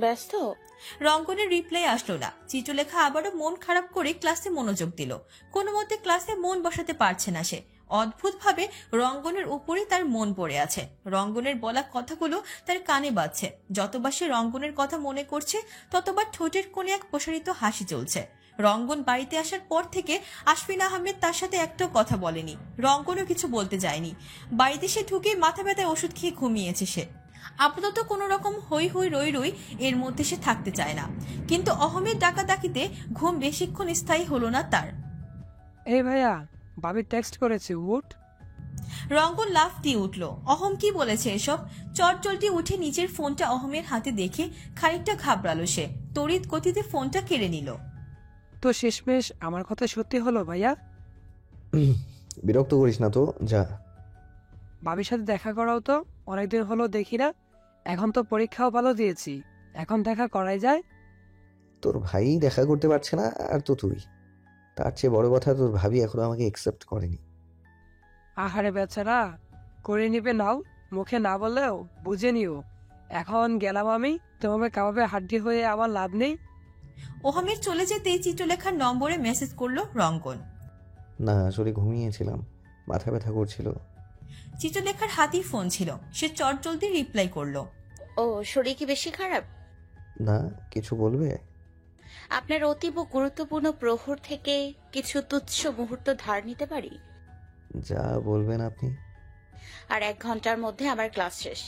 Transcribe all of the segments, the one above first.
ব্যস্ত? রঙ্গনের রিপ্লাই আসলো না। চিত্রলেখা আবারও মন খারাপ করে ক্লাসে মনোযোগ দিল। কোনো মতে ক্লাসে মন বসাতে পারছে না সে। অদ্ভুতভাবে রঙ্গনের উপরেই তার মন পড়ে আছে। রঙ্গনের বলা কথাগুলো তার কানে বাজছে। যতবার সে রঙ্গনের কথা মনে করছে ততবার ঠোঁটের কোণে এক প্রসারিত হাসি চলছে। রঙ্গন বাড়িতে আসার পর থেকে আশফিন আহমেদ তার সাথে একটাও কথা বলেনি। রঙ্গনও কিছু বলতে যায়নি। বাড়িতে সে ঢুকে মাথা ব্যথায় ওষুধ খেয়ে ঘুমিয়েছে সে। আপাতত কোনো রকম হই হই রই রই এর মধ্যে সে থাকতে চায় না। কিন্তু অহমের ডাকাডাকিতে ঘুম বেশিক্ষণ স্থায়ী হলো না তার। এই ভাইয়া, ভাবি টেক্সট করেছে, উঠ। রঙ্গন লাফ দিয়ে উঠল। অহম কি বলেছে এসব? চটজলটি উঠে নিজের ফোনটা অহমের হাতে দেখে খানিকটা ঘাবড়ালো সে। তড়িৎ গতিতে ফোনটা কেড়ে নিল। তো শেষমেশ আমার কথা সত্যি হলো ভাইয়া? বিরক্ত করিস না তো, যা। ভাবির সাথে দেখা করাও তো, অনেকদিন হলো দেখি না। এখন তো পরীক্ষাও ভালো দিয়েছি, এখন দেখা করাই যায়। তোর ভাই দেখা করতে পারছে না, আর তো তুই। তার চেয়ে বড় কথা, তোর ভাবি এখনো আমাকে একসেপ্ট করেনি। আহারে বেচারা, করে নিবে নাও, মুখে না বললেও বুঝে নিও। এখন গেলাম আমি, তোমাকে কাবাবে হাড্ডি হয়ে আমার লাভ নেই। অহমের চলে যেতেই চিত্রলেখার নম্বরে মেসেজ করলো রঙ্গন। না, আসলে ঘুমিয়েছিলাম, মাথা ব্যথা করছিল। চিত্রলেখার হাতেই ফোন ছিল। সে চটজলদি রিপ্লাই করলো। ও, শরীর কি বেশি খারাপ? না, কিছু বলবে? আপনার অতীব গুরুত্বপূর্ণ প্রহর থেকে কিছু তুচ্ছ মুহূর্ত ধার নিতে পারি? যা বলবেন আপনি। আর 1 ঘন্টার মধ্যে আমার ক্লাস শেষ।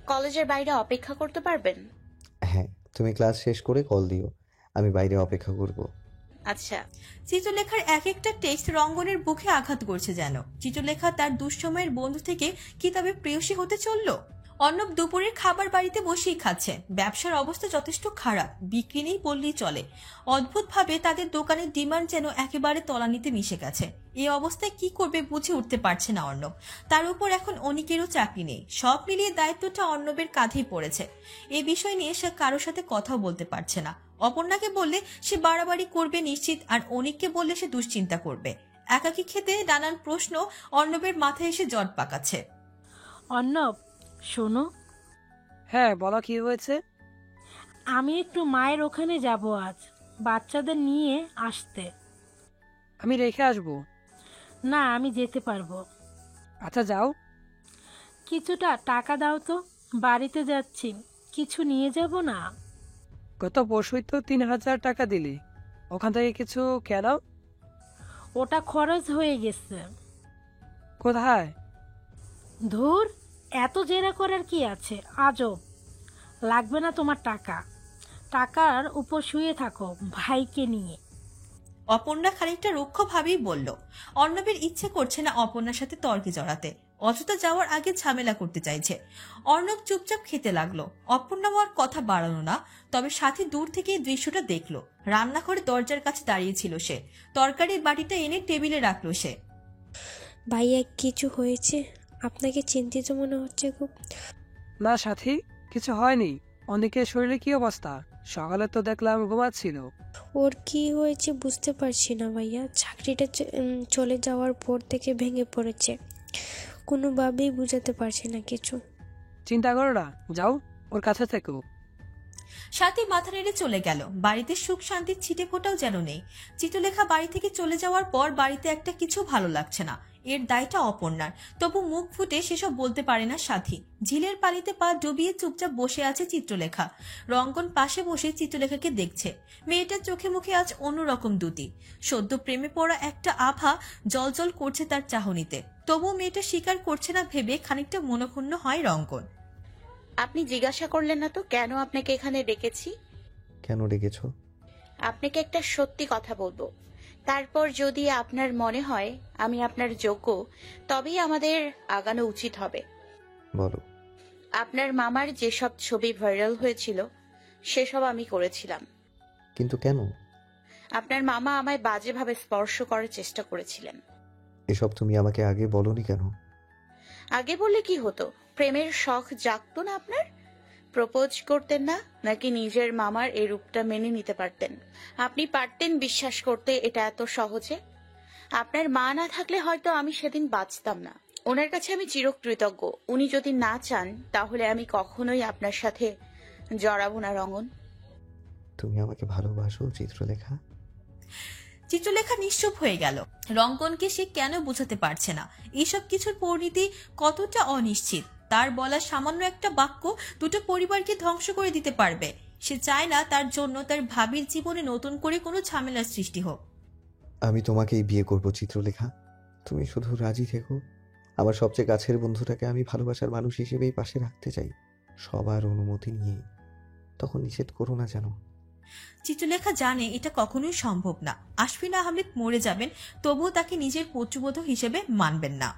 কলেজের বাইরে অপেক্ষা করতে পারবেন? হ্যাঁ, তুমি ক্লাস শেষ করে কল দিও, আমি বাইরে অপেক্ষা করব। আচ্ছা। চিত্রলেখার এক একটা টেক্সট রঙ্গনের বুকে আঘাত করছে যেন। চিত্রলেখা তার দুঃসময়ের বন্ধু থেকে কি তবে প্রেয়সী হতে চলল? অর্ণব দুপুরের খাবার বাড়িতে বসেই খাচ্ছে। ব্যবসার অবস্থা যথেষ্ট খারাপ, বিক্রি নেই বললেই চলে। অদ্ভুতভাবে তাদের দোকানের ডিমান্ড যেন একেবারে তলানিতে মিশে গেছে। এই অবস্থায় কি করবে বুঝে উঠতে পারছে না অর্ণব। তার উপর এখন অনিকেরও চাকরি নেই। সব মিলিয়ে দায়িত্বটা অর্ণবের কাঁধেই পড়েছে। এই বিষয় নিয়ে সে কারোর সাথে কথাও বলতে পারছে না। অপর্ণাকে বললে সে বাড়াবাড়ি করবে নিশ্চিত, আর অনিককে বললে সে দুশ্চিন্তা করবে। একাকী খেতে নানান প্রশ্ন অর্ণবের মাথায় এসে জট পাকাচ্ছে। অর্ণব, শোনো। হ্যাঁ বলো, কি হয়েছে? আমি একটু মায়ের ওখানে যাব আজ, বাচ্চাদের নিয়ে আসতে। আমি রেখে আসবো। না, আমি যেতে পারবো। আচ্ছা যাও। কিছুটা টাকা দাও তো, বাড়িতে যাচ্ছি, কিছু নিয়ে যাব না? গত পরশুই তো 3000 টাকা দিলি, ওখান থেকে কিছু কেন? ওটা খরচ হয়ে গেছে। কোথায়? ধুর, এত জেরা করার কি আছে, আজব। লাগবে না তোমার টাকা, টাকার উপর শুয়ে থাকো ভাইকে নিয়ে। অপর্ণা খানিকটা রুক্ষভাবেই বলল। অর্ণবের ইচ্ছে করছে না অপর্ণার সাথে তর্কে জড়াতে। অযথা যাওয়ার আগে ঝামেলা করতে চাইছে। অর্ণব চুপচাপ খেতে লাগলো। অপর্ণা আর কথা বাড়ালো না। তবে সাথে দূর থেকে এই দৃশ্যটা দেখলো। রান্নাঘরে দরজার কাছে দাঁড়িয়েছিল সে। তরকারির বাটিটা এনে টেবিলে রাখলো সে। ভাইয়া, কিছু হয়েছে? আপনাকে চিন্তিত মনে হচ্ছে খুব। না সাথী, কিছু হয়নি। অনেকের শরীরে কি অবস্থা? সকালে তো দেখলাম ঘুমাচ্ছিল। ওর কি হয়েছে বুঝতে পারছি না ভাইয়া। চাকরিটা চলে যাওয়ার পর থেকে ভেঙে পড়েছে, কোনোভাবেই বুঝাতে পারছি না কিছু। চিন্তা করো না, যাও ওর কাছে থেকো। সাথী মাথা নেড়ে চলে গেল। বাড়িতে সুখ শান্তির ছিটে ফোটাও যেন নেই। চিত্রলেখা বাড়ি থেকে চলে যাওয়ার পর বাড়িতে একটা কিছু ভালো লাগছে না। এর দায়টা অপর্ণার। তবু মুখ ফুটে সেসব বলতে পারে না সাথী। ঝিলের পানিতে পা ডুবিয়ে চুপচাপ বসে আছে চিত্রলেখা। রঙ্গন পাশে বসে চিত্রলেখাকে দেখছে। মেয়েটার চোখে মুখে আজ অন্যরকম দুটি। সদ্য প্রেমে পড়া একটা আভা জলজল করছে তার চাহনিতে। তবু মেয়েটা স্বীকার করছে না ভেবে খানিকটা মনক্ষুণ্ণ হয় রঙ্গন। আপনি জিজ্ঞাসা করলেন না তো কেন আপনাকে এখানে ডেকেছি? কেন ডেকেছো? আপনাকে একটা সত্যি কথা বলবো, তারপর যদি আপনার মনে হয় আমি আপনার যোগ্য, তবেই আমাদের আগানো উচিত হবে। বলো। আপনার মামার যেসব ছবি ভাইরাল হয়েছিল সেসব আমি করেছিলাম। কিন্তু কেন? আপনার মামা আমায় বাজেভাবে স্পর্শ করার চেষ্টা করেছিলেন। এসব তুমি আমাকে আগে বলনি কেন? আগে বললে কি হতো? প্রেমের শখ জাগতো না আপনার? প্রপোজ করতেন না, নাকি নিজের মামার এই রূপটা মেনে নিতে পারতেন? আপনি পারতেন বিশ্বাস করতে এটা এত সহজে? আপনার মা না থাকলে হয়তো আমি সেদিন বাঁচতাম না। ওনার কাছে আমি চিরকৃতজ্ঞ। উনি যদি না চান তাহলে আমি কখনোই আপনার সাথে জড়াবো না রঙ্গন। তুমি আমাকে ভালোবাসো চিত্রলেখা? চিত্রলেখা নিশ্চুপ হয়ে গেল। রঙ্গনকে সে কেন বোঝাতে পারছে না এসব কিছুর পরিণতি কতটা অনিশ্চিত। তার বলা সামান্য একটা বাক্য দুটো পরিবারকে ধ্বংস করে দিতে পারবে। সে চায় না তার জন্য তার ভাবির জীবনে নতুন করে কোনো ঝামেলার সৃষ্টি হোক। আমি তোমাকেই বিয়ে করব চিত্রলেখা, তুমি শুধু রাজি থেকো। আমার সবচেয়ে কাছের বন্ধুটাকে আমি ভালোবাসার মানুষ হিসেবেই পাশে রাখতে চাই, সবার অনুমতি নিয়ে। তখন নিষেধ করো না যেন। চিত্রলেখা জানে এটা কখনোই সম্ভব না। আশফিনা আহমেদ মরে যাবেন, তবুও তাকে নিজের পুত্রবধূ হিসেবে মানবেন না।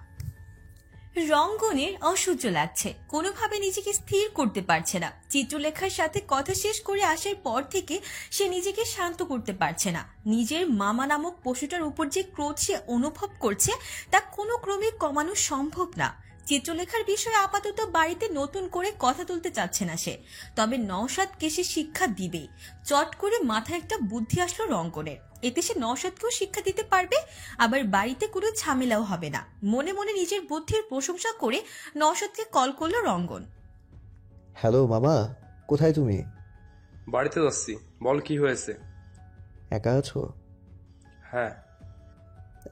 রঙ্গনের অসহ্য লাগছে, কোনোভাবে নিজেকে স্থির করতে পারছে না। চিত্রলেখার সাথে কথা শেষ করে আসার পর থেকে সে নিজেকে শান্ত করতে পারছে না। নিজের মামা নামক পশুটার উপর যে ক্রোধ সে অনুভব করছে তা কোনো ক্রমে কমানো সম্ভব না। চিত্রলেখার বিষয়ে আপাতত বাড়িতে নতুন করে কথা তুলতে চাচ্ছে না সে, তবে নওশাদকে সে শিক্ষা দিবেই। চট করে মাথায় একটা বুদ্ধি আসলো রঙ্গনের, এতে সে নওশাদকেও শিক্ষা দিতে পারবে, আবার বাড়িতে কোনো ঝামেলাও হবে না। মনে মনে নিজের বুদ্ধির প্রশংসা করে নওশাদকে কল করলো রঙ্গন। হ্যালো মামা, কোথায় তুমি? বাড়িতে যাচ্ছি, বল কি হয়েছে? একা আছো? হ্যাঁ।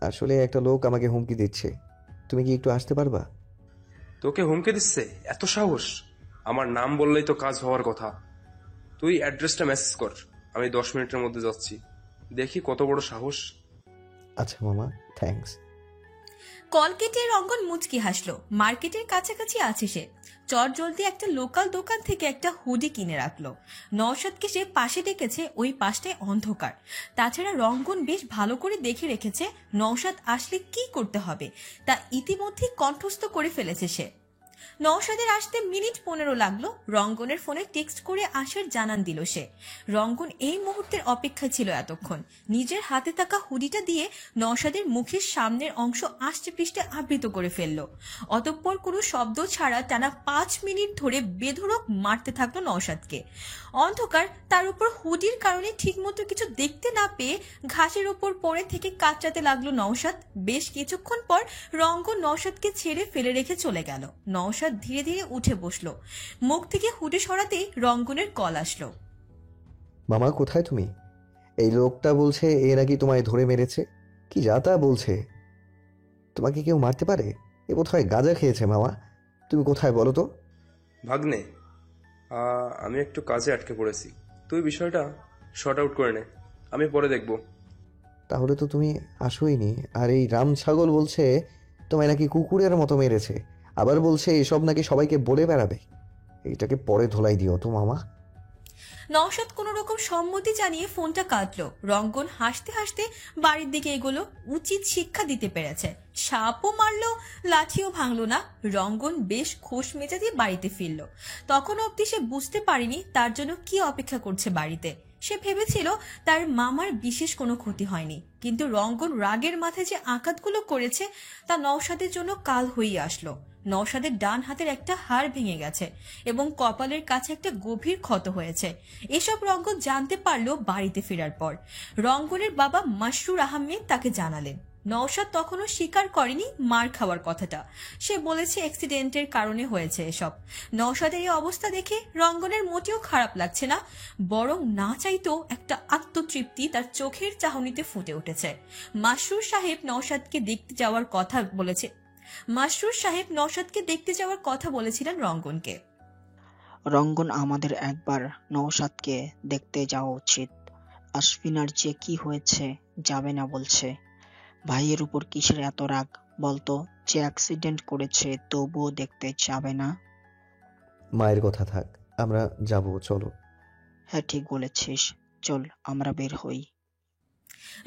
আসলে একটা লোক আমাকে হুমকি দিচ্ছে, তুমি কি একটু আসতে পারবা? তোকে হুমকি দিচ্ছে? এত সাহস? আমার নাম বললেই তো কাজ হওয়ার কথা। তুই অ্যাড্রেসটা মেসেজ কর, আমি 10 মিনিটের মধ্যে যাচ্ছি। দেখি কত বড় সাহস। আচ্ছা মামা, থ্যাঙ্কস। কল কেটে রঙ্গন মুচকি হাসলো। মার্কেটের কাছাকাছি আছে সে। চট জলদি একটা লোকাল দোকান থেকে একটা হুডি কিনে রাখলো। নওশাদকে সে পাশে ডেকেছে, ওই পাশটায় অন্ধকার। তাছাড়া রঙ্গন বেশ ভালো করে দেখে রেখেছে নওশাদ আসলে কি করতে হবে, তা ইতিমধ্যেই কণ্ঠস্থ করে ফেলেছে সে। নওশাদের আসতে মিনিট 15 লাগলো। রঙ্গনের ফোনে টেক্সট করে আসার জানান দিল সে। রঙ্গন এই মুহূর্তের অপেক্ষায় ছিল এতক্ষণ। নিজের হাতে থাকা হুডিটা দিয়ে নওশাদের মুখের সামনের অংশ আষ্টে পৃষ্ঠে আবৃত করে ফেলল। অতঃপর কোনো শব্দ ছাড়া টানা 5 মিনিট ধরে বেধড়ক মারতে থাকলো নওশাদকে। অন্ধকার, তার উপর হুডির কারণে ঠিকমতো কিছু দেখতে না পেয়ে ঘাসের উপর পড়ে থেকে কাতরাতে লাগলো নওশাদ। বেশ কিছুক্ষণ পর রঙ্গন নওশাদকে ছেড়ে ফেলে রেখে চলে গেল। নওশাদ ধীরে ধীরে উঠে বসলো। মুখ থেকে হুডে সরাতেই রঙ্গনের কল আসলো। মামা কোথায় তুমি? এই লোকটা বলছে এ নাকি তোমায় ধরে মেরেছে, কি যা তা বলছে। তোমাকে কেউ মারতে পারে? এ বোধহয় গাঁজা খেয়েছে। মামা তুমি কোথায় বলো তো? ভাগ্নে, আমি একটু কাজে আটকে পড়েছি, তুই বিষয়টা শর্ট আউট করে নে, আমি পরে দেখব। তাহলে তো তুমি আসোইনি। আর এই রাম ছাগল বলছে তোমায় নাকি কুকুরের মতো মেরেছে, আবার বলছে এসব নাকি সবাইকে বলে বেড়াবে। এইটাকে পরে ধোলাই দিও তো মামা। নওশাদ কোন রকম সম্মতি জানিয়ে ফোনটা কাটলো। রঙ্গন হাসতে হাসতে বাড়ির দিকে এগোলো। উচিত শিক্ষা দিতে পেরেছে। সাপও মারলো, লাঠিও ভাঙলো না। রঙ্গন বেশ খোশ মেজাজে বাড়িতে ফিরল। তখন অবধি সে বুঝতে পারেনি তার জন্য কি অপেক্ষা করছে বাড়িতে। সে ভেবেছিল তার মামার বিশেষ কোনো ক্ষতি হয়নি, কিন্তু রঙ্গন রাগের মাথায় যে আঘাতগুলো করেছে তা নওশাদের জন্য কাল হয়ে আসলো। নওশাদের ডান হাতের একটা হাড় ভেঙে গেছে এবং কপালের কাছে একটা গভীর ক্ষত হয়েছে। এসব রঙ্গন জানতে পারলো বাড়িতে ফেরার পর। রঙ্গনের বাবা মাসরুর আহমেদ তাকে জানালেন। নওশাদ তখনও স্বীকার করেনি মার খাওয়ার কথাটা। সে বলেছে অ্যাক্সিডেন্টের কারণে হয়েছে এসব। নওশাদের এই অবস্থা দেখে রঙ্গনের মোটেও খারাপ লাগছে না, বরং না চাইতেও একটা আত্মতৃপ্তি তার চোখের চাহনিতে ফুটে উঠেছে। মাসরুর সাহেব নওশাদকে দেখতে যাওয়ার কথা বলেছিলেন রঙ্গনকে। রঙ্গন, আমাদের একবার নওশাদকে দেখতে যাওয়া উচিত। আশফিনার যে কি হয়েছে, যাবে না বলছে। ভাইয়ের উপর কিসের এত রাগ বলতো? যে অ্যাক্সিডেন্ট করেছে তবুও দেখতে যাবে না? মায়ের কথা থাক, আমরা যাব, চলো। হ্যাঁ ঠিক বলেছিস, চল আমরা বের হই।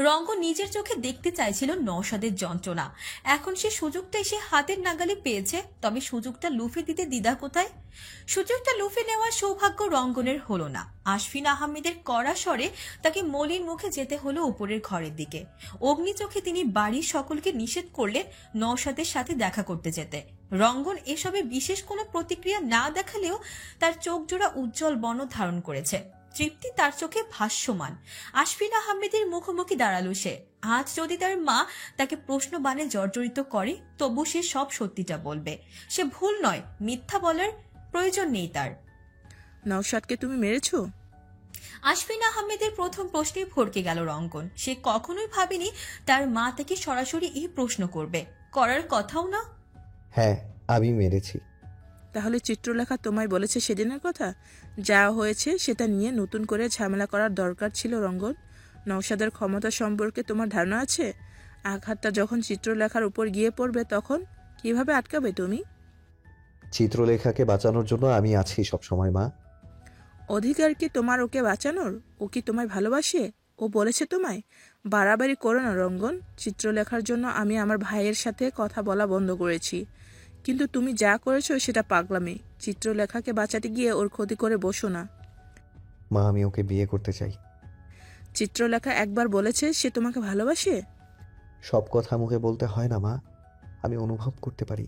রঙ্গন নিজের চোখে দেখতে চাইছিল নওশাদের যন্ত্রণা। এখন সে সুযোগটা এসে হাতের নাগালে পেয়েছে, তবে সুযোগটা লুফে দিতে দ্বিধা কোথায়? সুযোগটা লুফে নেওয়ার সৌভাগ্য রঙ্গনের হলো না। আশফিন আহমেদের কড়া স্বরে তাকে মলিন মুখে যেতে হলো উপরের ঘরের দিকে। অগ্নি চোখে তিনি বাড়ির সকলকে নিষেধ করলেন নওশাদের সাথে দেখা করতে যেতে। রঙ্গন এসবে বিশেষ কোনো প্রতিক্রিয়া না দেখালেও তার চোখ জোড়া উজ্জ্বল বর্ণ ধারণ করেছে। তৃপ্তি তার চোখে ভাষ্যমান। আশফিন আহমেদের মুখোমুখি দাঁড়ালো সে। আজ যদি তার মা তাকে প্রশ্নবাণে জর্জরিত করে, তবু সে সব সত্যিটা বলবে। সে ভুল নয়, মিথ্যা বলার প্রয়োজন নেই তার। নওশাদকে তুমি মেরেছো? আশফিন আহমেদের প্রথম প্রশ্নে ভড়কে গেল রঙ্গন। সে কখনোই ভাবেনি তার মা তাকে সরাসরি এই প্রশ্ন করবে, করার কথাও না। হ্যাঁ, আমি মেরেছি। তাহলে চিত্রলেখা তোমায় বলেছে সেদিনের কথা? যা হয়েছে সেটা নিয়ে নতুন করে ঝামেলা করার দরকার ছিল রঙ্গন? নওশাদের ক্ষমতা সম্পর্কে তোমার ধারণা আছে? আঘাতটা যখন চিত্রলেখার উপর গিয়ে পড়বে তখন কিভাবে আটকাবে তুমি? চিত্রলেখাকে বাঁচানোর জন্য আমি আছি সবসময় মা। অধিকার কি তোমার ওকে বাঁচানোর? ও কি তোমায় ভালোবাসে? ও বলেছে তোমায়? বাড়াবাড়ি করো না রঙ্গন। চিত্রলেখার জন্য আমি আমার ভাইয়ের সাথে কথা বলা বন্ধ করেছি, কিন্তু তুমি যা করেছো সেটা পাগলামি। চিত্রলেখাকে বাঁচাতে গিয়ে ওর ক্ষতি করে বসো না। মা, আমি ওকে বিয়ে করতে চাই। চিত্রলেখা একবার বলেছে সে তোমাকে ভালোবাসে। সব কথা মুখে বলতে হয় না মা, আমি অনুভব করতে পারি।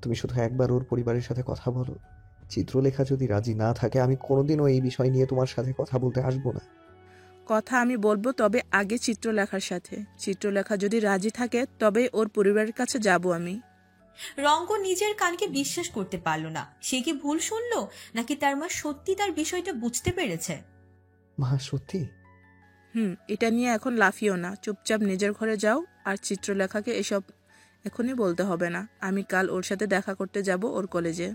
তুমি শুধু একবার ওর পরিবারের সাথে কথা বলো। চিত্রলেখা যদি রাজি না থাকে আমি কোনোদিনও এই বিষয় নিয়ে তোমার সাথে কথা বলতে আসবো না। কথা আমি বলবো, তবে আগে চিত্রলেখার সাথে। চিত্রলেখা যদি রাজি থাকে তবে ওর পরিবারের কাছে যাব আমি। রঙ্গন নিজের কানকে বিশ্বাস করতে পারল না। সে কি ভুল শুনলো, নাকি তার মা সত্যি তার বিষয়টা বুঝতে পেরেছে? মা, সত্যি? এটা নিয়ে এখন লাফিও না, চুপচাপ নিজের ঘরে যাও। আর চিত্রলেখাকে এসব এখনই বলতে হবে না। আমি কাল ওর সাথে দেখা করতে যাব ওর কলেজে।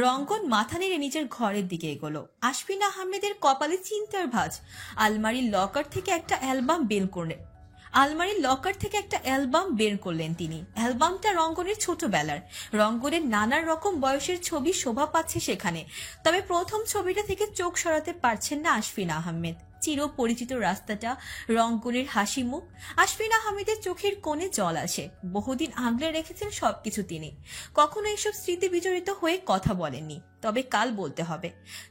রঙ্গন মাথা নেড়ে নিজের ঘরের দিকে এগোলো। আশফিন আহমেদের কপালে চিন্তার ভাঁজ। আলমারির লকার থেকে একটা অ্যালবাম বের করলেন তিনি। অ্যালবামটা রঙ্গনের ছোটবেলার। রঙ্গনের নানান রকম বয়সের ছবি শোভা পাচ্ছে সেখানে। তবে প্রথম ছবিটা থেকে চোখ সরাতে পারছেন না আশফিন আহমেদ। চির পরিচিত রাস্তাটা, রঙ্গনের হাসি মুখ। আশফিন আহমেদের চোখের কোণে জল আসে। বহুদিন আগলে রেখেছেন সবকিছু তিনি। কখনো এসব স্মৃতি বিজড়িত হয়ে কথা বলেননি, তবে কাল বলতে হবে।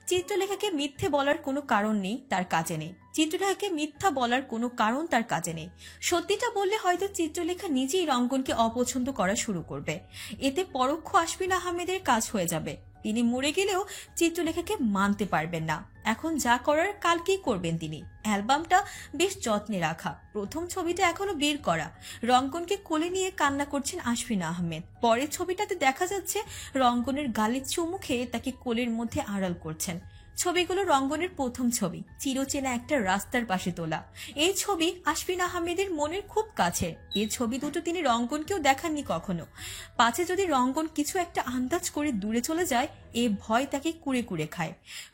চিত্রলেখাকে মিথ্যে বলার কোনো কারণ নেই তার কাজে নেই। চিত্রলেখাকে মিথ্যা বলার কোনো কারণ তার কাজে নেই। সত্যিটা বললে হয়তো চিত্রলেখা নিজেই রঙ্গনকে অপছন্দ করা শুরু করবে। এতে পরোক্ষ আশফিন আহমেদের কাজ হয়ে যাবে। তিনি মরে গেলেও চিত্রলেখাকে মানতে পারবেন না। এখন যা করার কালকেই করবেন তিনি। অ্যালবামটা বেশ যত্নে রাখা, প্রথম ছবিটা এখনো বের করা। রঙ্গনকে কোলে নিয়ে কান্না করছেন আশফিন আহমেদ। পরের ছবিটাতে দেখা যাচ্ছে রঙ্গনের গালে চুমু খেয়ে তাকে কোলের মধ্যে আড়াল করছেন। ছবিগুলো রঙ্গনের প্রথম ছবি, চিরচেনা একটা রাস্তার পাশে তোলা। এই ছবি আশফিন আহমেদের মনের খুব কাছে। এই ছবি দুটো তিনি রঙ্গনকেও দেখাননি কখনো। পাছে যদি রঙ্গন কিছু একটা আন্দাজ করে দূরে চলে যায়, এ ভয় তাকে কুড়ে কুড়ে খায়।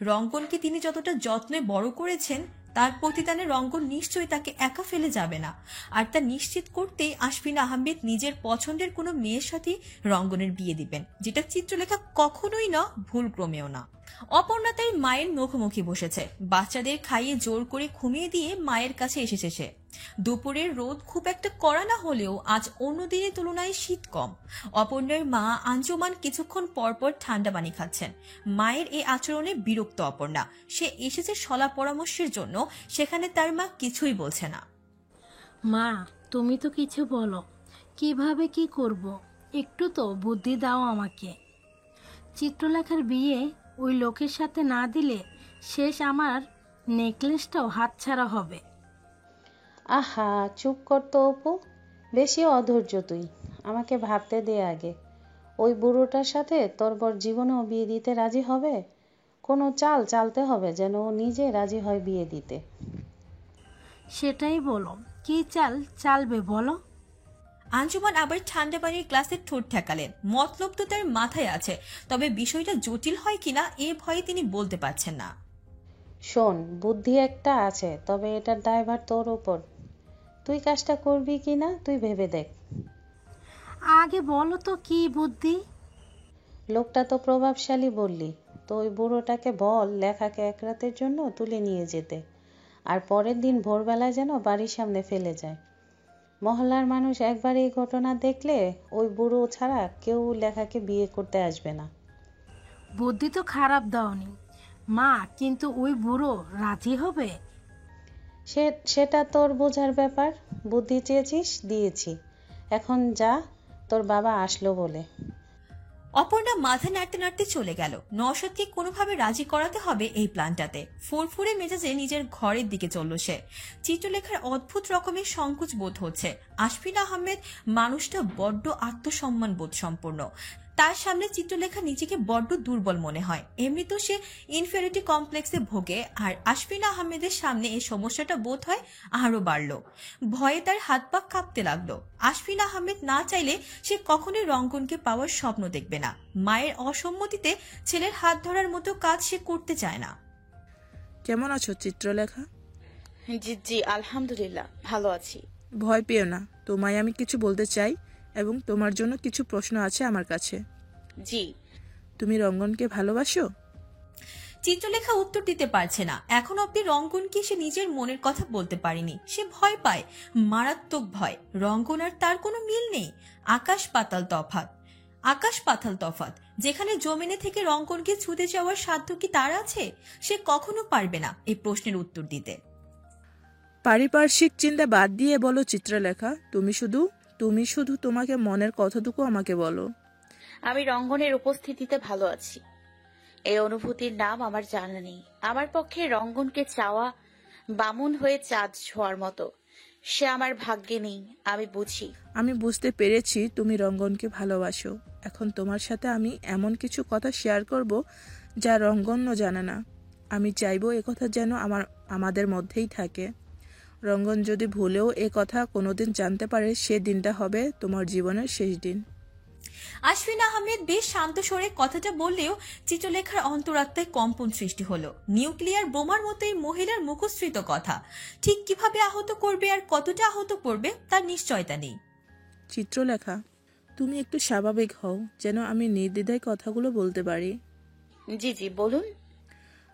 রঙ্গনকে তিনি যতটা যত্নে বড় করেছেন, তার প্রতিদানে রঙ্গন নিশ্চয়ই তাকে একা ফেলে যাবে না। আর তা নিশ্চিত করতেই আশফিন আহমেদ নিজের পছন্দের কোনো মেয়ের সাথে রঙ্গনের বিয়ে দিবেন, যেটা চিত্রলেখা কখনোই না, ভুলক্রমেও না। অপর্ণা তাই মায়ের মুখোমুখি বসেছে। বাচ্চাদের খাইয়ে জোর করে ঘুমিয়ে দিয়ে মায়ের কাছে এসেছে সে। দুপুরের রোদ খুব একটা কড়া না হলেও আজ অন্য দিনের তুলনায় শীত কম। অপর্ণার মা আঞ্জুমান কিছুক্ষণ পরপর ঠান্ডা পানি খাচ্ছেন। মায়ের এই আচরণে বিরক্ত অপর্ণা। সে এসেছে সলা পরামর্শের জন্য, সেখানে তার মা কিছুই বলছে না। মা, তুমি তো কিছু বলো, কিভাবে কি করব? একটু তো বুদ্ধি দাও আমাকে। চিত্রলেখার বিয়ে ওই লোকের সাথে না দিলে শেষ আমার নেকলেসটাও হাতছাড়া হবে। আহা, চুপ কর তো অপু, বেশি অধৈর্য তুই। আমাকে ভাবতে দে আগে। ওই বুড়োটার সাথে তোর বর জীবনেও বিয়ে দিতে রাজি হবে? কোনো চাল চালতে হবে যেন ও নিজে রাজি হয় বিয়ে দিতে। সেটাই বলো, কি চাল চালবে বলো? আঞ্জুমান আবার ঠান্ডা পানির গ্লাসে ঠোঁট ঠেকালেন। মতলব তো তার মাথায় আছে, তবে বিষয়টা জটিল হয় কিনা এ ভয়ে তিনি বলতে পারছেন না। শোন, বুদ্ধি একটা আছে, তবে এটার দায়ভার তোর ওপর। তুই কাজটা করবি কিনা তুই ভেবে দেখ। আগে বলো তো কি বুদ্ধি? লোকটা তো প্রভাবশালী বললি, তো ওই বুড়োটাকে বল লেখাকে এক রাতের জন্য তুলে নিয়ে যেতে, আর পরের দিন ভোরবেলায় যেন বাড়ির সামনে ফেলে যায়। মহল্লার মানুষ একবার এই ঘটনা দেখলে ওই বুড়ো ছাড়া কেউ লেখাকে বিয়ে করতে আসবে না। বুদ্ধি তো খারাপ দাওনি মা, কিন্তু ওই বুড়ো রাজি হবে? সেটা তোর বোঝার ব্যাপার। বুদ্ধি চেয়েছিস, দিয়েছি। এখন যা, তোর বাবা আসলো বলে। অপর্ণা মাথা নাড়তে নাড়তে চলে গেল। নওশাদকে কোনোভাবে রাজি করাতে হবে এই প্ল্যানটাতে। ফুরফুরে মেজাজে নিজের ঘরের দিকে চলল সে। চিত্রলেখার অদ্ভুত রকমের সংকোচ বোধ হচ্ছে। আশফিন আহমেদ মানুষটা বড্ড আত্মসম্মান বোধ সম্পন্ন। তার সামনে চিত্রলেখা নিজেকে বড্ড দুর্বল মনে হয়। এমনি তো সে ইনফেরিটি কমপ্লেক্সে ভোগে, আর আশফিনা আহমেদের সামনে এই সমস্যাটা বোধ হয় আরো বাড়ল। ভয়ে তার হাত পা কাঁপতে লাগলো। আশফিনা আহমেদ না চাইলে সে কখনোই রঙ্গনকে পাওয়ার স্বপ্ন দেখবে না। মায়ের অসম্মতিতে ছেলের হাত ধরার মতো কাজ সে করতে চায় না। কেমন আছো চিত্রলেখা? জি জি আলহামদুলিল্লাহ ভালো আছি। ভয় পেও না, তোমায় আমি কিছু বলতে চাই এবং তোমার জন্য কিছু প্রশ্ন আছে আমার কাছে। জি। তুমি রঙ্গনকে ভালোবাসো? চিত্রলেখা উত্তর দিতে পারছে না। এখন অব্দি রঙ্গনকে সে নিজের মনের কথা বলতে পারেনি। সে ভয় পায়, মারাত্মক ভয়। রঙ্গন আর তার কোনো মিল নেই, আকাশ পাতাল তফাৎ। আকাশ পাতাল তফাৎ। যেখানে জমিনে থেকে রঙ্গনকে ছুঁতে যাওয়ার সাধ্য কি তার আছে? সে কখনো পারবে না এই প্রশ্নের উত্তর দিতে। পারিপার্শ্বিক চিন্তা বাদ দিয়ে বলো চিত্রলেখা, তুমি শুধু তোমাকে মনের কথাটুকু আমাকে বলো। আমি রঙ্গনের উপস্থিতিতে ভালো আছি। এই অনুভূতির নাম আমার জানা নেই। আমার পক্ষে রঙ্গনকে চাওয়া বামুন হয়ে চাঁদ ছোঁয়ার মতো। সে আমার ভাগ্যে নেই, আমি বুঝি। আমি বুঝতে পেরেছি তুমি রঙ্গনকে ভালোবাসো। এখন তোমার সাথে আমি এমন কিছু কথা শেয়ার করব যা রঙ্গনও জানে না। আমি চাইবো একথা যেন আমাদের মধ্যেই থাকে। রঙ্গন যদি ভুলেও এ কথা কোনোদিন জানতে পারে, সে দিনটা হবে তোমার জীবনের শেষ দিন। আশফিনা আহমেদ বেশ শান্ত স্বরে কথাটা বললেও চিত্রলেখার অন্তরাত্মায় কম্পন সৃষ্টি হলো। নিউক্লিয়ার বোমার মতো এই মহিলার মুখশ্রিত কথা ঠিক কিভাবে আহত করবে আর কতটা আহত করবে তার নিশ্চয়তা নেই। চিত্রলেখা, তুমি একটু স্বাভাবিক হও যেন আমি নির্দ্বিধায় কথাগুলো বলতে পারি। জি জি বলুন।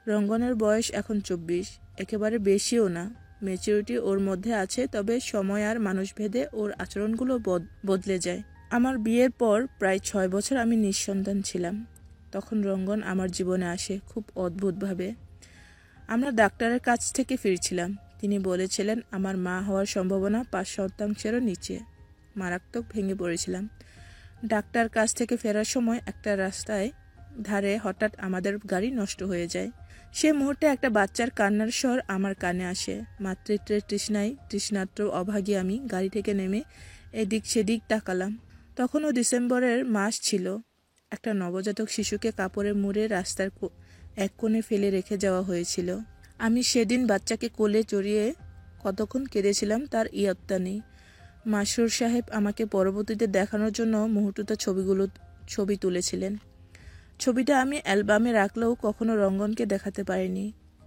রঙ্গনের বয়স এখন 24, একেবারে বেশিও না। ম্যাচুরিটি ওর মধ্যে আছে, তবে সময় আর মানুষভেদে ওর আচরণগুলো বদলে যায়। আমার বিয়ের পর প্রায় 6 বছর আমি নিঃসন্তান ছিলাম। তখন রঙ্গন আমার জীবনে আসে খুব অদ্ভুতভাবে। আমরা ডাক্তারের কাছ থেকে ফিরছিলাম। তিনি বলেছিলেন আমার মা হওয়ার সম্ভাবনা 5%-ও নিচে। মারাত্মক ভেঙে পড়েছিলাম। ডাক্তার কাছ থেকে ফেরার সময় একটা রাস্তায় ধারে হঠাৎ আমাদের গাড়ি নষ্ট হয়ে যায়। সে মুহূর্তে একটা বাচ্চার কান্নার স্বর আমার কানে আসে। মাতৃত্বের তৃষ্ণার্ত অভাগী আমি গাড়ি থেকে নেমে এদিক সেদিক তাকালাম। তখনও ডিসেম্বরের মাস ছিল। একটা নবজাতক শিশুকে কাপড়ে মুড়ে রাস্তার এক কোণে ফেলে রেখে যাওয়া হয়েছিল। আমি সেদিন বাচ্চাকে কোলে জড়িয়ে কতক্ষণ কেঁদেছিলাম তার ইয়ত্তা নেই। মাসরুর সাহেব আমাকে পরবর্তীতে দেখানোর জন্য মুহূর্তটা ছবি তুলেছিলেন। ছবিটা আমি অ্যালবামে রাখলেও কখনো রঙ্গনকে দেখাতে পারিনি।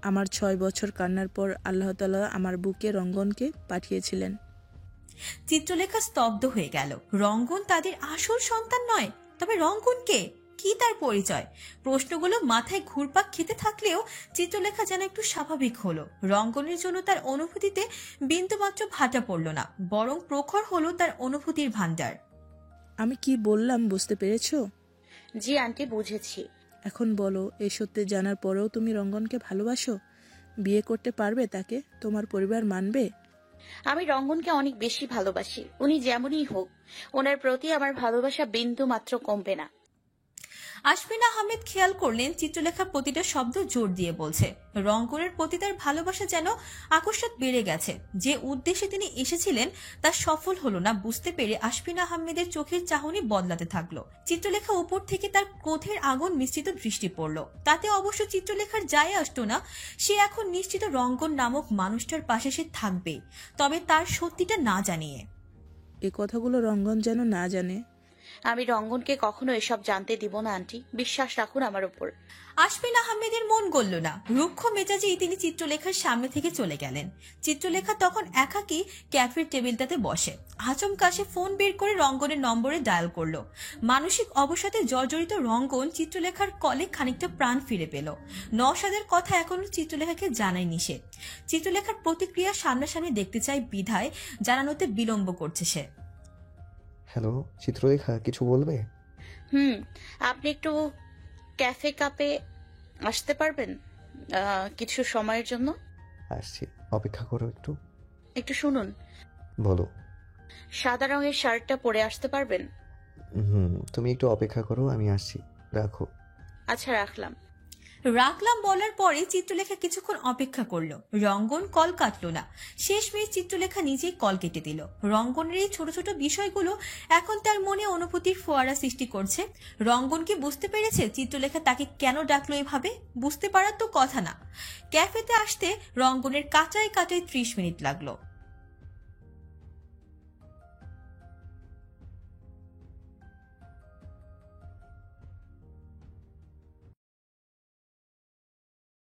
আমার 6 বছর কান্নার পর আল্লাহ তাআলা আমার বুকে রঙ্গনকে পাঠিয়েছিলেন। চিত্রলেখা স্তব্ধ হয়ে গেল। রঙ্গন তাদের আসল সন্তান নয়, তবে রঙ্গন কে? কি তার পরিচয়? প্রশ্নগুলো মাথায় ঘুরপাক খেতে থাকলেও চিত্রলেখা যেন একটু স্বাভাবিক হলো। রঙ্গনের জন্য তার অনুভূতিতে বিন্দুমাত্র ভাটা পড়ল না, বরং প্রখর হলো তার অনুভূতির ভান্ডার। আমি কি বললাম বুঝতে পেরেছো? জি আন্টি বুঝেছি। এখন বলো, এই সত্যি জানার পরেও তুমি রঙ্গনকে ভালোবাসো? বিয়ে করতে পারবে তাকে? তোমার পরিবার মানবে? আমি রঙ্গনকে অনেক বেশি ভালোবাসি। উনি যেমনই হোক, ওনার প্রতি আমার ভালোবাসা বিন্দু মাত্র কমবে না। আশফিনা আহমেদ খেয়াল করলেন চিত্রলেখার প্রতিটা শব্দ জোর দিয়ে বলছে। রঙ্গনের প্রতি তার ভালোবাসা যেন আকস্মাৎ বেড়ে গেছে। যে উদ্দেশ্যে তিনি এসেছিলেন তা সফল হলো না বুঝতে পেরে আশফিনা আহমেদের চোখের চাহনি বদলাতে থাকলো। চিত্রলেখা উপর থেকে তার ক্রোধের আগুন মিশ্রিত দৃষ্টি পড়ল। তাতে অবশ্য চিত্রলেখার যায় আসতো না। সে এখন নিশ্চিত রঙ্গন নামক মানুষটার পাশে সে থাকবে, তবে তার সত্যিটা না জানিয়ে। এ কথাগুলো রঙ্গন যেন না জানে। আমি রঙ্গনকে কখনো এসব জানতে দিব না আন্টি, বিশ্বাস রাখুন আমার উপর। আশফিনা আহমেদের মন গলল না। রুক্ষ মেজাজেই তিনি চিত্রলেখার সামনে থেকে চলে গেলেন। চিত্রলেখা তখন একাকী ক্যাফের টেবিলটাতে বসে। আচমকা সে ফোন বের করে রঙ্গনের নম্বরে ডায়াল করলো। মানসিক অবসাদে জর্জরিত রঙ্গন চিত্রলেখার কলে খানিকটা প্রাণ ফিরে পেল। নওশাদের কথা এখনো চিত্রলেখাকে জানায়নি সে। চিত্রলেখার প্রতিক্রিয়া সামনাসামনি দেখতে চায় বিধায় জানানোতে বিলম্ব করছে সে। হ্যালো চিত্রলেখা, কিছু বলবে? আপনি একটু ক্যাফে কাপে আসতে পারবেন কিছু সময়ের জন্য? আসছি, অপেক্ষা করো একটু। একটু শুনুন। বলো। সাদা রঙের শার্টটা পরে আসতে পারবেন? তুমি একটু অপেক্ষা করো, আমি আসছি, রাখো। আচ্ছা রাখলাম। রাখলাম বলার পরে চিত্রলেখা কিছুক্ষণ অপেক্ষা করলো। রঙ্গন কল কাটলো না। শেষমেশ চিত্রলেখা নিজেই কল কেটে দিল। রঙ্গনের এই ছোট ছোট বিষয়গুলো এখন তার মনে অনুভূতির ফোয়ারা সৃষ্টি করছে। রঙ্গন কি বুঝতে পেরেছে চিত্রলেখা তাকে কেন ডাকলো এভাবে? বুঝতে পারার তো কথা না। ক্যাফেতে আসতে রঙ্গনের কাটায় 30 মিনিট লাগলো।